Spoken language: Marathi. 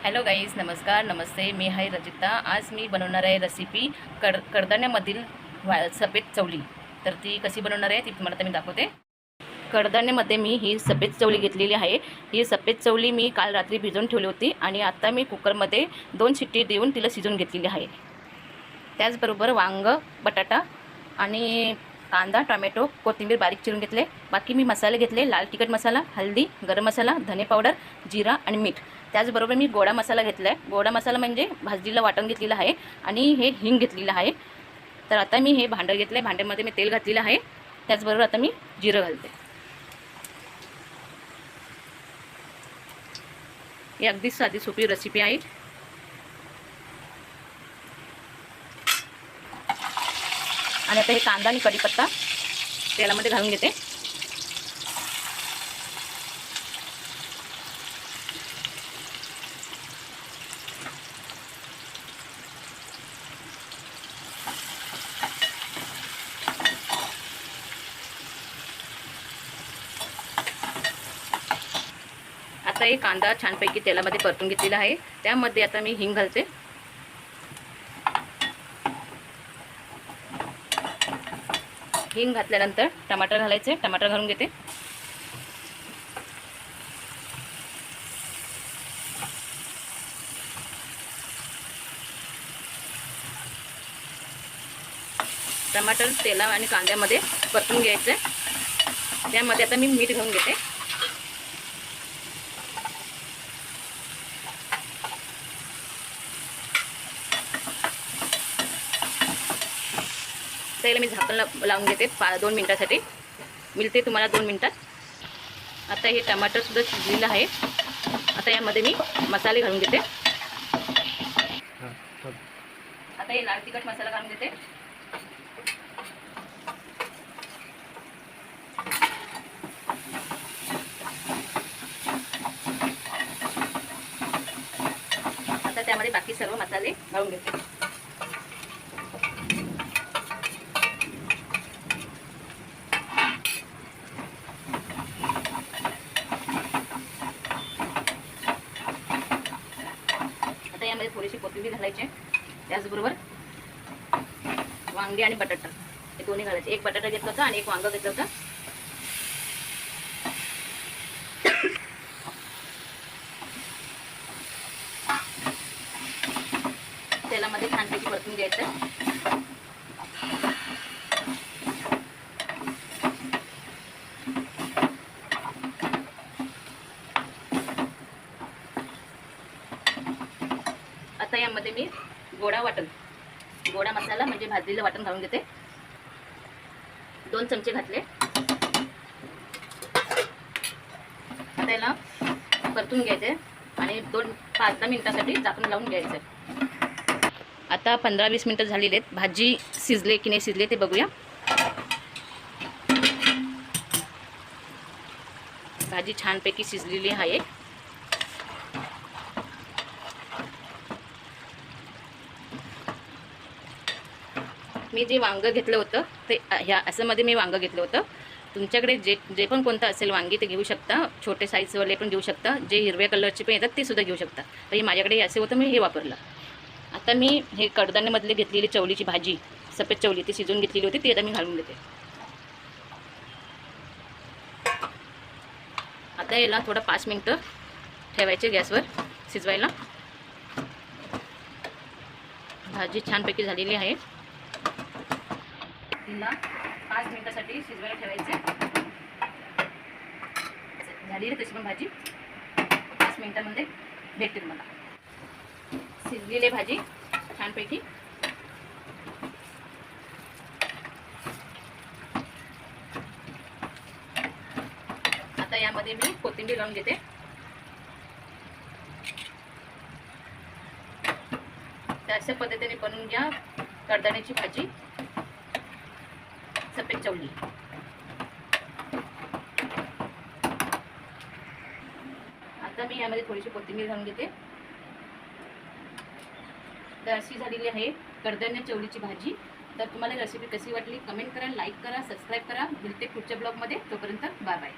हॅलो गाईज, नमस्कार नमस्ते. मी आहे रजिता. आज मी बनवणार आहे रेसिपी कडधान्यामधील सफेद चवली. तर ती कशी बनवणार आहे ती तुम्हाला आता मी दाखवते. कडधान्यामध्ये मी ही सफेद चवली घेतलेली आहे. ही सफेद चवली मी काल रात्री भिजवून ठेवली होती आणि आता मी कुकरमध्ये 2 शिट्टी देऊन तिला शिजवून घेतलेली आहे. त्याचबरोबर वांग, बटाटा आणि कांदा, टोमॅटो, कोथिंबीर बारीक चिरून घेतले. बाकी मी मसाले घेतले: लाल तिखट मसाला, हळदी, गरम मसाला, धने पावडर, जिरा आणि मीठ. त्याचबरोबर मी गोडा मसाला घेतला आहे. गोडा मसाला म्हणजे भाजलेलं वाटण घेतलेलं आहे आणि हे हिंग घेतलेलं आहे. तर आता मी हे भांडं घेतलं आहे. भांड्यामध्ये मी तेल घातलेलं आहे. त्याचबरोबर आता मी जिरं घालते. ही अगदी साधी सोपी रेसिपी आहे. आणि आता हे कांदा आणि कढीपत्ता तेलामध्ये घालून घेते. आता हे कांदा छानपैकी तेलामध्ये परतून घेतलेला आहे. त्यामध्ये आता मी हिंग घालते. हिंग घातल्यानंतर टमाटर घालायचे. टमाटर घालून घेते. टमाटर तेला आणि कांद्यामध्ये परतून घ्यायचे. त्यामध्ये आता मी मीठ घालून घेते. त्याला मी झाकण लावून घेते 2 मिनिटासाठी. मिळते तुम्हाला 2 मिनिटात. आता हे टमाटरसुद्धा शिजलेलं आहे. आता यामध्ये मी मसाले घालून घेते. आता हे लाल तिखट मसाला घालून घेते. आता त्यामध्ये बाकी सर्व मसाले घालून घेते. यामध्ये थोडीशी कोथिंबीर घालायची. त्याचबरोबर वांगे आणि बटाटा हे दोन्ही घालायचे. एक बटाटा घेतला होता आणि एक वांग घेतलं होतं. तेलामध्ये छानपैकी परतून घ्यायचं. आता यामध्ये मी गोडा मसाला म्हणजे भाजलेलं वाटण घालून घेते. 2 चमचे घातले. त्याला परतून घ्यायचे आणि 5-10 मिनिटांसाठी झाकण लावून घ्यायचं. आता 15-20 मिनिटं झालेली आहेत. भाजी शिजले की नाही शिजले ते बघूया. भाजी छानपैकी शिजलेली आहे. मी जे वांग घेतलं होतं ते असं मध्ये मी वांग घेतलं होतं. तुमच्याकडे जे पण कोणतं असेल वांगी ते घेऊ शकता. छोटे साईजवाले पण घेऊ शकता. जे हिरव्या कलरचे पण येतात ते सुद्धा घेऊ शकता. तर हे माझ्याकडे असे होतं, मी हे वापरलं. आता मी हे कडधान्यामधले घेतलेली चवलीची भाजी, सफेद चवली, ती शिजवून घेतलेली होती, ती आता मी घालून घेते. आता याला थोडं 5 मिनिटं ठेवायचे गॅसवर शिजवायला. भाजी छानपैकी झालेली आहे. तिला 5 मिनिटासाठी शिजवायला ठेवायचे. झाली आहे तशी पण भाजी. 5 मिनिटांमध्ये भेटते तुम्हाला. शिजलेली भाजी छानपैकी. आता यामध्ये मी कोथिंबीर घालून घेते. अशा पद्धतीने बनवून घ्या कडधान्याची भाजी, सफेद चवली. आता मी यामध्ये थोडीशी कोथिंबीर घालून घेते. तर अशी झालेली आहे कडधान्य चवलीची भाजी. तर तुम्हाला रेसिपी कशी वाटली कमेंट करा, लाईक करा, सबस्क्राईब करा. भेटते पुढच्या ब्लॉगमध्ये. तोपर्यंत बाय बाय.